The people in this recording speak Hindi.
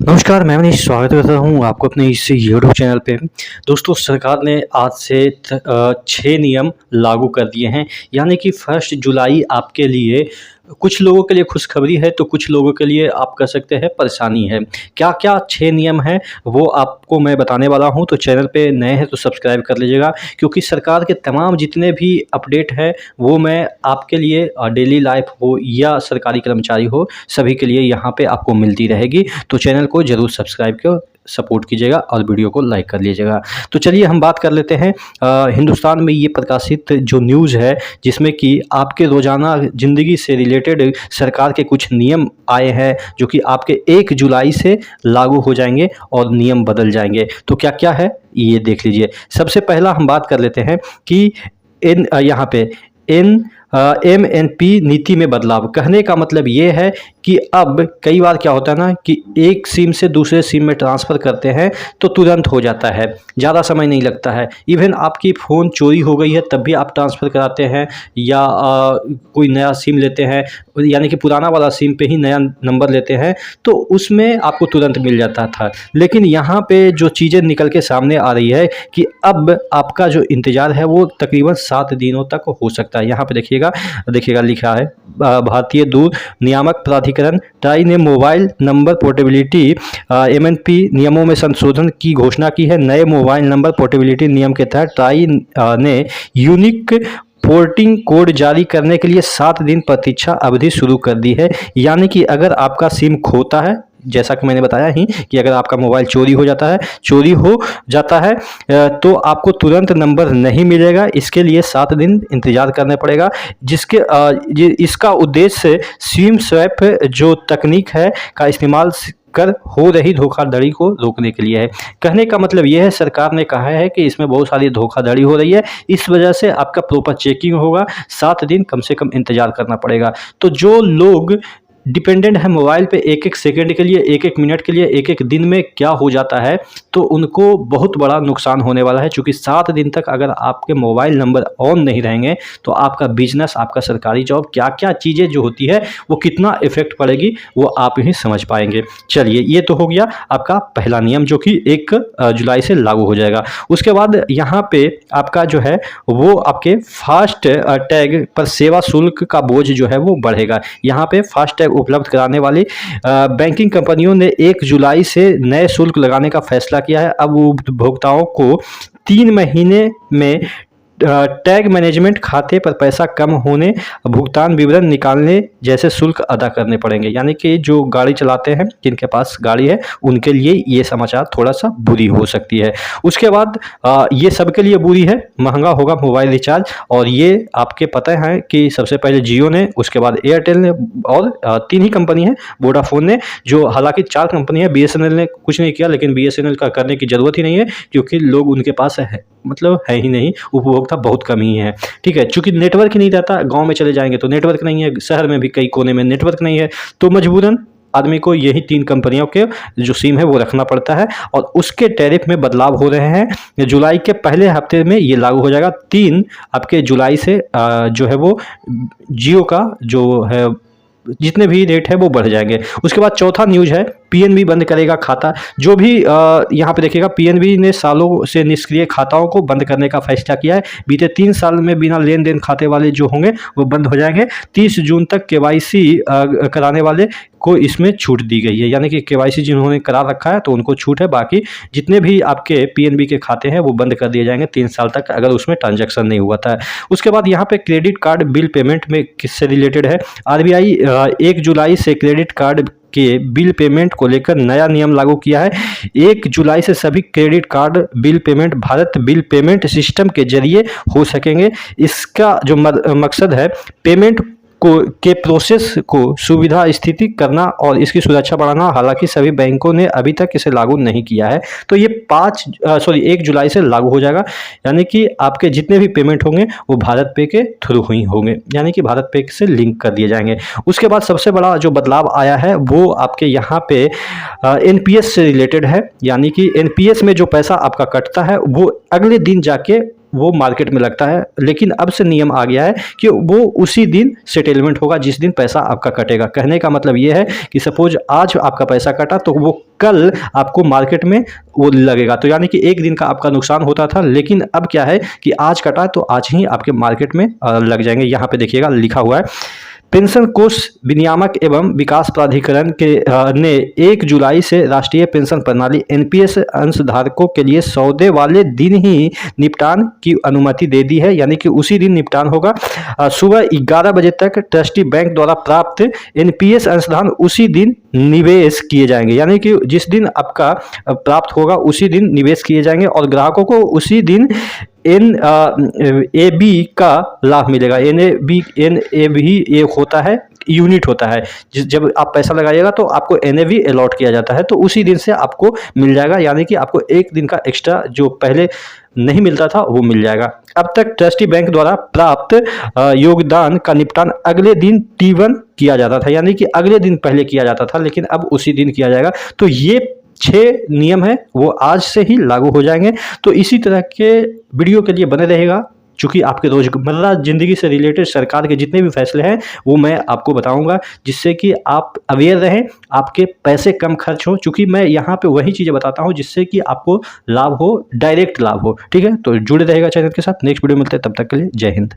नमस्कार, मैं मनीष स्वागत करता हूँ आपको अपने इस यूट्यूब चैनल पे। दोस्तों, सरकार ने आज से 6 नियम लागू कर दिए हैं, यानी कि 1 जुलाई आपके लिए कुछ लोगों के लिए खुशखबरी है, तो कुछ लोगों के लिए आप कह सकते हैं परेशानी है। क्या-क्या 6 नियम हैं, वो आपको मैं बताने वाला हूँ, तो चैनल पे नए हैं तो सब्सक्राइब कर लीजिएगा, क्योंकि सरकार के तमाम जितने भी अपडेट हैं, वो मैं आपके लिए डेली लाइफ हो या सरकारी कर्मचारी हो, सभी के लिए यहाँ पे आपको मिलती रहेगी। तो चैनल को ज़रूर सब्सक्राइब कर सपोर्ट कीजिएगा और वीडियो को लाइक कर लीजिएगा। तो चलिए हम बात कर लेते हैं हिंदुस्तान में ये प्रकाशित जो न्यूज़ है, जिसमें कि आपके रोज़ाना ज़िंदगी से रिलेटेड सरकार के कुछ नियम आए हैं, जो कि आपके 1 जुलाई से लागू हो जाएँगे और नियम बदल जाएँगे। तो क्या-क्या है, ये देख लीजिए। सबसे पहला हम बात कर लेते हैं कि यहाँ पे एमएनपी नीति में बदलाव। कहने का मतलब ये है कि अब कई बार क्या होता है ना कि एक सिम से दूसरे सिम में ट्रांसफ़र करते हैं तो तुरंत हो जाता है, ज़्यादा समय नहीं लगता है। इवन आपकी फ़ोन चोरी हो गई है तब भी आप ट्रांसफ़र कराते हैं, या कोई नया सिम लेते हैं, यानी कि पुराना वाला सिम पे ही नया नंबर लेते हैं, तो उसमें आपको तुरंत मिल जाता था। लेकिन यहाँ पे जो चीज़ें निकल के सामने आ रही है कि अब आपका जो इंतज़ार है वो तकरीबन 7 दिनों तक हो सकता है। यहाँ पे देखिएगा लिखा है भारतीय दूर नियामक प्राधिकरण ट्राई ने मोबाइल नंबर पोर्टेबिलिटी एमएनपी नियमों में संशोधन की घोषणा की है। नए मोबाइल नंबर पोर्टेबिलिटी नियम के तहत ट्राई ने यूनिक पोर्टिंग कोड जारी करने के लिए 7 दिन प्रतीक्षा अवधि शुरू कर दी है। यानी कि अगर आपका सिम खोता है, जैसा कि मैंने बताया ही कि अगर आपका मोबाइल चोरी हो जाता है तो आपको तुरंत नंबर नहीं मिलेगा। इसके लिए 7 दिन इंतज़ार करना पड़ेगा, इसका उद्देश्य सिम स्वैप जो तकनीक है का इस्तेमाल कर हो रही धोखाधड़ी को रोकने के लिए है। कहने का मतलब ये है, सरकार ने कहा है कि इसमें बहुत सारी धोखाधड़ी हो रही है, इस वजह से आपका प्रॉपर चेकिंग होगा, 7 दिन कम से कम इंतज़ार करना पड़ेगा। तो जो लोग डिपेंडेंट है मोबाइल पे, एक-एक सेकंड के लिए, एक-एक मिनट के लिए, एक-एक दिन में क्या हो जाता है, तो उनको बहुत बड़ा नुकसान होने वाला है। चूँकि 7 दिन तक अगर आपके मोबाइल नंबर ऑन नहीं रहेंगे तो आपका बिजनेस, आपका सरकारी जॉब, क्या-क्या चीज़ें जो होती है वो कितना इफ़ेक्ट पड़ेगी वो आप ही समझ पाएंगे। चलिए, ये तो हो गया आपका पहला नियम, जो कि 1 जुलाई से लागू हो जाएगा। उसके बाद यहाँ पे आपका जो है वो आपके फास्ट टैग पर सेवा शुल्क का बोझ जो है वो बढ़ेगा। यहाँ पे फास्ट टैग उपलब्ध कराने वाली बैंकिंग कंपनियों ने 1 जुलाई से नए शुल्क लगाने का फैसला किया है। अब उपभोक्ताओं को 3 महीने में टैग मैनेजमेंट खाते पर पैसा कम होने, भुगतान विवरण निकालने जैसे शुल्क अदा करने पड़ेंगे। यानी कि जो गाड़ी चलाते हैं, जिनके पास गाड़ी है, उनके लिए ये समाचार थोड़ा सा बुरी हो सकती है। उसके बाद ये सबके लिए बुरी है, महंगा होगा मोबाइल रिचार्ज। और ये आपके पता है कि सबसे पहले जियो ने, उसके बाद एयरटेल ने, और 3 ही कंपनी है, वोडाफोन ने, जो हालांकि 4 कंपनी है। बीएसएनएल ने कुछ नहीं किया, लेकिन बीएसएनएल का करने की ज़रूरत ही नहीं है, क्योंकि लोग उनके पास है ही नहीं, उपभोक्ता बहुत कम ही है। ठीक है, चूँकि नेटवर्क ही नहीं रहता, गाँव में चले जाएंगे तो नेटवर्क नहीं है, शहर में भी कई कोने में नेटवर्क नहीं है, तो मजबूरन आदमी को यही 3 कंपनियों के जो सिम है वो रखना पड़ता है। और उसके टैरिफ में बदलाव हो रहे हैं। जुलाई के पहले हफ्ते में ये लागू हो जाएगा। 3 आपके जुलाई से जो है वो जियो का जो है जितने भी रेट है वो बढ़ जाएंगे। उसके बाद चौथा न्यूज़ है, पीएनबी बंद करेगा खाता। जो भी यहाँ पे देखिएगा, पीएनबी ने सालों से निष्क्रिय खाताओं को बंद करने का फैसला किया है। बीते 3 साल में बिना लेन देन खाते वाले जो होंगे वो बंद हो जाएंगे। 30 जून तक केवाईसी कराने वाले को इसमें छूट दी गई है। यानी कि केवाईसी जिन्होंने करा रखा है तो उनको छूट है, बाकी जितने भी आपके पीएनबी के खाते हैं वो बंद कर दिए जाएंगे 3 साल तक, अगर उसमें ट्रांजैक्शन नहीं हुआ था। उसके बाद यहाँ पे क्रेडिट कार्ड बिल पेमेंट में किससे रिलेटेड है, आरबीआई 1 जुलाई से क्रेडिट कार्ड के बिल पेमेंट को लेकर नया नियम लागू किया है। 1 जुलाई से सभी credit card bill payment Bharat bill payment system के जरिए हो सकेंगे। इसका जो मकसद है, पेमेंट के प्रोसेस को सुविधा स्थिति करना और इसकी सुरक्षा बढ़ाना। हालांकि सभी बैंकों ने अभी तक इसे लागू नहीं किया है। तो ये 1 जुलाई से लागू हो जाएगा। यानी कि आपके जितने भी पेमेंट होंगे वो भारत पे के थ्रू ही होंगे, यानी कि भारत पे से लिंक कर दिए जाएंगे। उसके बाद सबसे बड़ा जो बदलाव आया है वो आपके यहाँ पे एनपीएस से रिलेटेड है। यानी कि एनपीएस में जो पैसा आपका कटता है वो अगले दिन जाके वो मार्केट में लगता है, लेकिन अब से नियम आ गया है कि वो उसी दिन सेटलमेंट होगा जिस दिन पैसा आपका कटेगा। कहने का मतलब ये है कि सपोज आज आपका पैसा कटा तो वो कल आपको मार्केट में वो लगेगा। तो यानी कि एक दिन का आपका नुकसान होता था, लेकिन अब क्या है कि आज कटा तो आज ही आपके मार्केट में लग जाएंगे। यहाँ पे देखिएगा लिखा हुआ है, पेंशन कोष विनियामक एवं विकास प्राधिकरण के ने 1 जुलाई से राष्ट्रीय पेंशन प्रणाली एनपीएस अंशधारकों के लिए सौदे वाले दिन ही निपटान की अनुमति दे दी है। यानी कि उसी दिन निपटान होगा। सुबह 11 बजे तक ट्रस्टी बैंक द्वारा प्राप्त एनपीएस अंशदान उसी दिन निवेश किए जाएंगे। यानी कि जिस दिन आपका प्राप्त होगा उसी दिन निवेश किए जाएंगे और ग्राहकों को उसी दिन NAB का लाभ मिलेगा। NAB ये होता है, यूनिट होता है। जब आप पैसा लगाइएगा तो आपको NAB अलॉट किया जाता है, तो उसी दिन से आपको मिल जाएगा। यानी कि आपको एक दिन का एक्स्ट्रा जो पहले नहीं मिलता था वो मिल जाएगा। अब तक ट्रस्टी बैंक द्वारा प्राप्त योगदान का निपटान अगले दिन T1 किया जाता था, यानी कि अगले दिन पहले किया जाता था, लेकिन अब उसी दिन किया जाएगा। तो ये 6 नियम है वो आज से ही लागू हो जाएंगे। तो इसी तरह के वीडियो के लिए बने रहेगा, चूँकि आपके रोजमर्रा ज़िंदगी से रिलेटेड सरकार के जितने भी फैसले हैं वो मैं आपको बताऊंगा, जिससे कि आप अवेयर रहें, आपके पैसे कम खर्च हो। चूँकि मैं यहाँ पे वही चीज़ें बताता हूँ जिससे कि आपको लाभ हो, डायरेक्ट लाभ हो। ठीक है, तो जुड़े रहेगा चैनल के साथ। नेक्स्ट वीडियो मिलते हैं, तब तक के लिए जय हिंद।